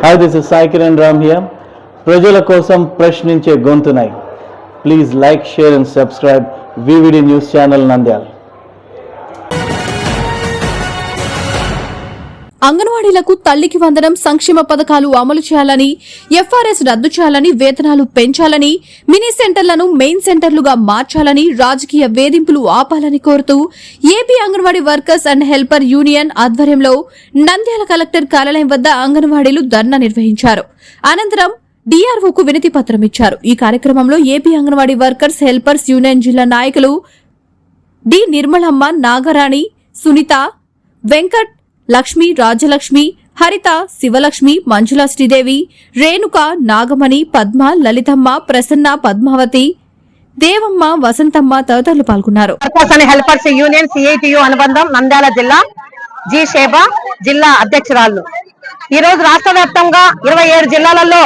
Hi, this is Sai Kiran Ram here. ప్రజల కోసం ప్రశ్నించే గొంతునై. Please like, share and subscribe VVD News Channel Nandyal. అంగన్వాడీలకు తల్లికి వందనం సంక్షేమ పథకాలు అమలు చేయాలని, ఎఫ్ఆర్ఎస్ రద్దు చేయాలని, వేతనాలు పెంచాలని, మినీ సెంటర్లను మెయిన్ సెంటర్లుగా మార్చాలని, రాజకీయ వేధింపులు ఆపాలని కోరుతూ AP anganwadi workers and helper union ఆధ్వర్యంలో నంద్యాల కలెక్టర్ కార్యాలయం వద్ద అంగన్వాడీలు ధర్నా నిర్వహించారు. అనంతరం డీఆర్ఓకు వినతి పత్రం ఇచ్చారు. ఈ కార్యక్రమంలో AP anganwadi workers helpers union జిల్లా నాయకులు డి నిర్మలమ్మ, నాగరాణి, సునీత, వెంకట్, లక్ష్మి, రాజలక్ష్మి, హరిత, శివలక్ష్మి, మంజుల శ్రీదేవి, రేణుక, నాగమణి, పద్మ, లలితమ్మ, ప్రసన్న, పద్మావతి, దేవమ్మ, వసంతమ్మ తదితరులు పాల్గొన్నారు. హెల్పర్స్ యూనియన్ సిఐటియు అనుబంధం నంద్యాల జిల్లా జి శేబ జిల్లా అధ్యక్షురాలు. ఈ రోజు రాష్ట్ర వ్యాప్తంగా 27 జిల్లాలలో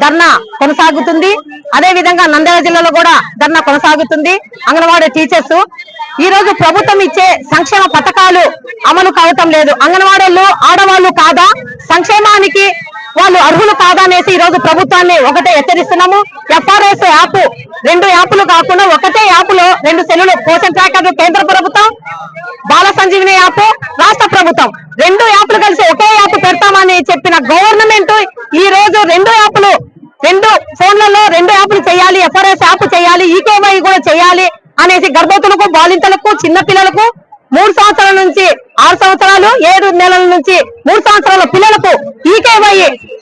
ధర్నా కొనసాగుతుంది. అదే విధంగా నంద్యాల జిల్లాలో కూడా ధర్నా కొనసాగుతుంది. అంగన్వాడీ టీచర్స్ ఈ రోజు ప్రభుత్వం ఇచ్చే సంక్షేమ పథకాలు అమలు కావటం లేదు. అంగన్వాడీలు ఆడవాళ్లు కాదా, సంక్షేమానికి వాళ్ళు అర్హులు కాదా అనేసి ఈ రోజు ప్రభుత్వాన్ని ఒకటే హెచ్చరిస్తున్నాము. ఎఫ్ఆర్ఎస్ యాప్ 2 యాప్లు కాకుండా ఒకటే యాప్ లో 2 సెల్లులు, పోషన్ ట్రాకర్లు కేంద్ర ప్రభుత్వం, బాల సంజీవిని యాప్ రాష్ట్ర ప్రభుత్వం 2 యాప్లు కలిసి ఒకే యాప్ పెడతామని చెప్పిన గవర్నమెంట్ ఈ రోజు 2 యాప్లు 2 ఫోన్లలో 2 యాప్లు చేయాలి, ఎఫ్ఆర్ఎస్ యాప్ చేయాలి, ఈకేవై కూడా చేయాలి అనేసి గర్భవతులకు, బాలింతలకు, చిన్న పిల్లలకు 3 సంవత్సరాల నుంచి 6 సంవత్సరాలు, 7 నెలల నుంచి 3 సంవత్సరాల పిల్లలకు ఈకేవై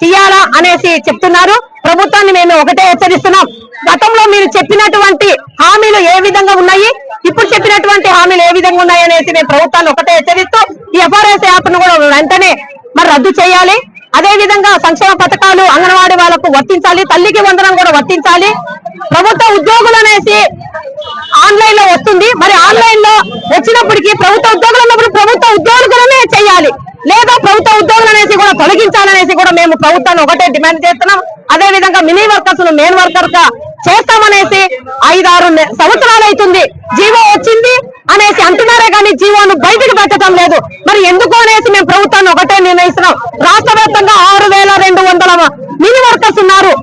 తీయాలా అనేసి చెప్తున్నారు. ప్రభుత్వాన్ని మేము ఒకటే హెచ్చరిస్తున్నాం. గతంలో మీరు చెప్పినటువంటి హామీలు ఏ విధంగా ఉన్నాయి, ఇప్పుడు చెప్పినటువంటి హామీలు ఏ విధంగా ఉన్నాయి అనేసి మేము ప్రభుత్వాన్ని ఒకటే హెచ్చరిస్తూ ఈ ఎఫ్ఆర్ఎస్ యాప్ ను కూడా వెంటనే మరి రద్దు చేయాలి. అదే విధంగా సంక్షేమ పథకాలు అంగన్వాడీ వాళ్ళకు వర్తించాలి, తల్లికి వందనం కూడా వర్తించాలి. ప్రభుత్వ ఉద్యోగులు అనేసి ఆన్లైన్ లో వస్తుంది, మరి ఆన్లైన్ లో వచ్చినప్పటికీ ప్రభుత్వ ఉద్యోగులు ఉన్నప్పుడు ప్రభుత్వ ఉద్యోగులనే చేయాలి, లేదా ప్రభుత్వ ఉద్యోగులు అనేసి కూడా తొలగించాలనేసి కూడా మేము ప్రభుత్వాన్ని ఒకటే డిమాండ్ చేస్తున్నాం. అదే విధంగా మినీ వర్కర్స్ ను మెయిన్ వర్కర్ గా చేస్తామనేసి 5-6 సంవత్సరాలు అవుతుంది. జీవో వచ్చింది అనేసి అంటున్నారే కానీ జీవోను బయటకు పెట్టడం లేదు. మరి ఎందుకు అనేసి మేము ప్రభుత్వాన్ని ఒకటే నిర్ణయిస్తున్నాం. రాష్ట్ర వ్యాప్తంగా 6,200 మినీ వర్కర్స్ ఉన్నారు.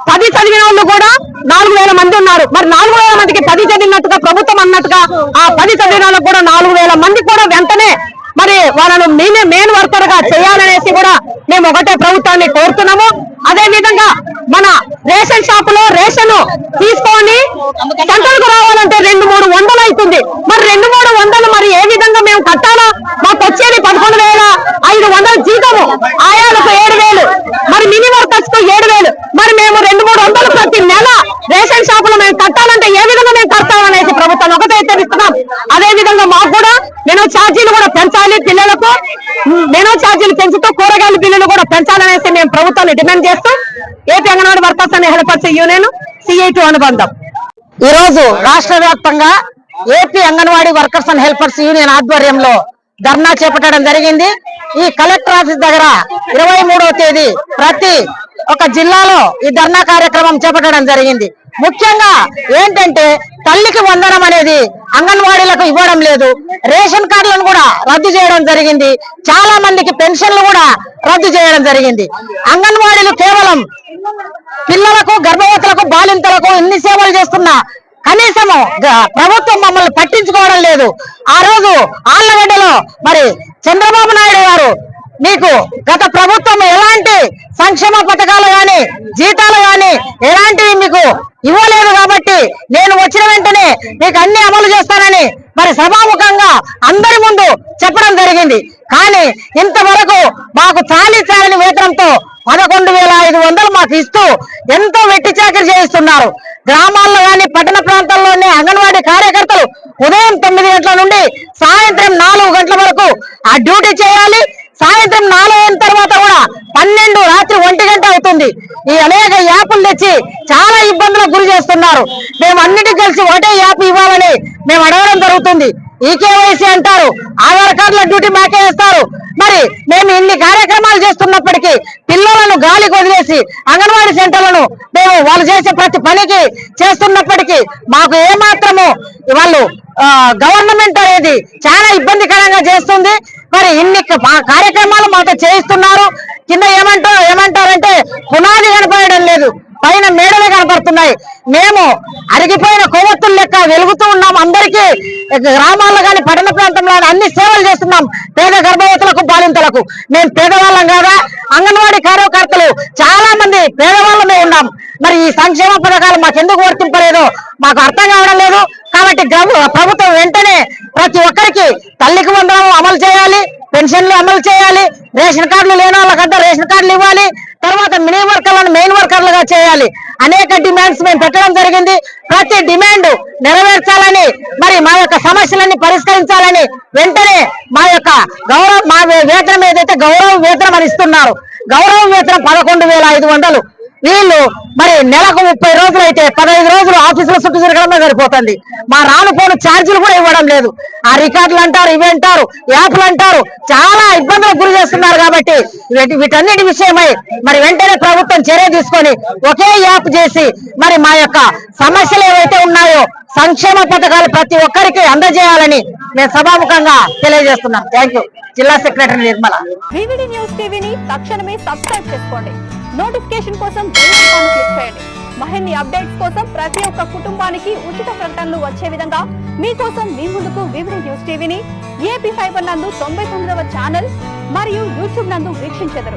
10 చదివిన వాళ్ళు కూడా 4,000 మంది ఉన్నారు. మరి 4,000 మందికి 10 చదివినట్టుగా ప్రభుత్వం అన్నట్టుగా ఆ 10 చదివిన వాళ్ళకు కూడా 4,000 మంది కూడా వెంటనే మరి వాళ్ళను మెయిన్ వర్కర్ గా చేయాలనేసి కూడా మేము ఒకటే ప్రభుత్వాన్ని కోరుతున్నాము. అదే విధంగా మన రేషన్ షాప్ లో రేషన్ తీసుకొని సెంటర్ కు రావాలంటే 2-3 వందలు అవుతుంది. మరి 2-3 వందలు మరి ఏ విధంగా మేము కట్టాలా? మాకు వచ్చేది 11,500 జీతము, ఆయాలకు 7,000, మరి మినీ వర్కర్స్ కు 7,000. మరి మేము 2-3 వందలు ప్రతి నెల రేషన్ షాప్ లో మేము కట్టాలంటే ఏ విధంగా మేము కట్టాలనేసి ప్రభుత్వాన్ని ఒకటే హెచ్చరిస్తున్నాం. అదే విధంగా మాకు కూడా మెనూ ఛార్జీలు కూడా పెంచాలి, పిల్లలకు మెనూ ఛార్జీలు పెంచుతూ కూరగాయల బిల్లులు కూడా పెంచాలనేసి మేము ప్రభుత్వాన్ని డిమాండ్ చేస్తూ AP anganwadi workers and helpers union CIT అనుబంధం ఈ రోజు రాష్ట్ర వ్యాప్తంగా AP anganwadi workers and helpers union ఆధ్వర్యంలో ధర్నా చేపట్టడం జరిగింది. ఈ కలెక్టర్ ఆఫీస్ దగ్గర 23వ తేదీ ప్రతి ఒక జిల్లాలో ఈ ధర్నా కార్యక్రమం చేపట్టడం జరిగింది. ముఖ్యంగా ఏంటంటే తల్లికి వందనం అనేది అంగన్వాడీలకు ఇవ్వడం లేదు. రేషన్ కార్డులను కూడా రద్దు చేయడం జరిగింది. చాలా మందికి పెన్షన్లు కూడా రద్దు చేయడం జరిగింది. అంగన్వాడీలు కేవలం పిల్లలకు, గర్భవతులకు, బాలింతలకు ఇన్ని సేవలు చేస్తున్నా కనీసము ప్రభుత్వం మమ్మల్ని పట్టించుకోవడం లేదు. ఆ రోజు ఆళ్లగడ్డలో మరి చంద్రబాబు నాయుడు గారు మీకు గత ప్రభుత్వం ఎలాంటి సంక్షేమ పథకాలు గాని, జీతాలు గాని ఎలాంటివి మీకు ఇవ్వలేదు కాబట్టి నేను వచ్చిన వెంటనే మీకు అన్ని అమలు చేస్తానని మరి సభాముఖంగా అందరి ముందు చెప్పడం జరిగింది. కానీ ఇంతవరకు మాకు చాలని వేతనంతో 11,500 మాకు ఇస్తూ ఎంతో వెట్టి చాకరీ చేయిస్తున్నారు. గ్రామాల్లో కానీ పట్టణ ప్రాంతాల్లోనే అంగన్వాడీ కార్యకర్తలు ఉదయం 9 గంటల నుండి సాయంత్రం 4 గంటల వరకు ఆ డ్యూటీ చేయాలి. సాయంత్రం 4 అయిన తర్వాత కూడా 12, రాత్రి 1 గంట అవుతుంది. ఈ అనేక యాప్లు తెచ్చి చాలా ఇబ్బందులకు గురి చేస్తున్నారు. మేము అన్నిటికీ కలిసి ఒకటే యాప్ ఇవ్వాలని మేము అడగడం జరుగుతుంది. ఈకేవైసీ అంటారు, ఆధార్ కార్డుల డ్యూటీ మాకే వేస్తారు. మరి మేము ఇన్ని కార్యక్రమాలు చేస్తున్నప్పటికీ పిల్లలను గాలికి వదిలేసి అంగన్వాడీ సెంటర్లను మేము వాళ్ళు చేసే ప్రతి పనికి చేస్తున్నప్పటికీ మాకు ఏమాత్రము వాళ్ళు గవర్నమెంట్ అనేది చాలా ఇబ్బందికరంగా చేస్తుంది. మరి ఇన్ని కార్యక్రమాలు మాతో చేయిస్తున్నారు. కింద పునాది కనపడడం లేదు, పైన మేడలే కనపడుతున్నాయి. మేము అరిగిపోయిన కొవ్వొత్తుల లెక్క వెలుగుతూ ఉన్నాం. అందరికీ గ్రామాల్లో కానీ పట్టణ ప్రాంతంలో అన్ని సేవలు చేస్తున్నాం. పేద గర్భవతులకు బాలింతలకు మేము పేదవాళ్ళం కాదా? అంగన్వాడీ కార్యకర్తలు చాలా మంది పేదవాళ్ళమే ఉన్నాం. మరి ఈ సంక్షేమ పథకాలు మాకెందుకు వర్తింపలేదో మాకు అర్థం కావడం లేదు. కాబట్టి ప్రభుత్వం వెంటనే ప్రతి ఒక్కరికి తల్లికి వందనం అమలు చేయాలి, పెన్షన్లు అమలు చేయాలి, రేషన్ కార్డులు లేని వాళ్ళకంతా రేషన్ కార్డులు ఇవ్వాలి, తర్వాత మినీ వర్కర్లను మెయిన్ వర్కర్లుగా చేయాలి. అనేక డిమాండ్స్ మేము పెట్టడం జరిగింది. ప్రతి డిమాండ్ నెరవేర్చాలని, మరి మా యొక్క సమస్యలన్నీ పరిష్కరించాలని వెంటనే మా యొక్క మా వేతనం ఏదైతే గౌరవ వేతనం అని ఇస్తున్నారు, గౌరవ వేతనం 11,500. వీళ్ళు మరి నెలకు 30 రోజులు అయితే 15 రోజులు ఆఫీసులో చుట్టూ తిరగడమే సరిపోతుంది. మా రాను పోను ఛార్జీలు కూడా ఇవ్వడం లేదు. ఆ రికార్డులు అంటారు, ఇవి అంటారు, యాప్లు అంటారు, చాలా ఇబ్బందులకు గురి చేస్తున్నారు. కాబట్టి వీటన్నిటి విషయమై మరి వెంటనే ప్రభుత్వం చర్య తీసుకొని ఒకే యాప్ చేసి మరి మా యొక్క సమస్యలు ఏవైతే ఉన్నాయో సంక్షేమ పథకాలు ప్రతి ఒక్కరికి అందజేయాలని మేము సభాముఖంగా తెలియజేస్తున్నాం. Thank you. జిల్లా సెక్రటరీ నిర్మల. వివిడి న్యూస్ టీవీని తక్షణమే సబ్స్క్రైబ్ చేసుకోండి. నోటిఫికేషన్ కోసం బెల్ ఐకాన్ క్లిక్ చేయండి. మరిన్ని అప్డేట్స్ కోసం ప్రతి ఒక్క కుటుంబానికి ఉచిత ప్రకటనలు వచ్చే విధంగా మీకోసం మీ ముందుకు వివిడి న్యూస్ టీవీని ఏపీ ఫైబర్ నందు 99వ ఛానల్ మరియు యూట్యూబ్ నందు వీక్షించెదరు.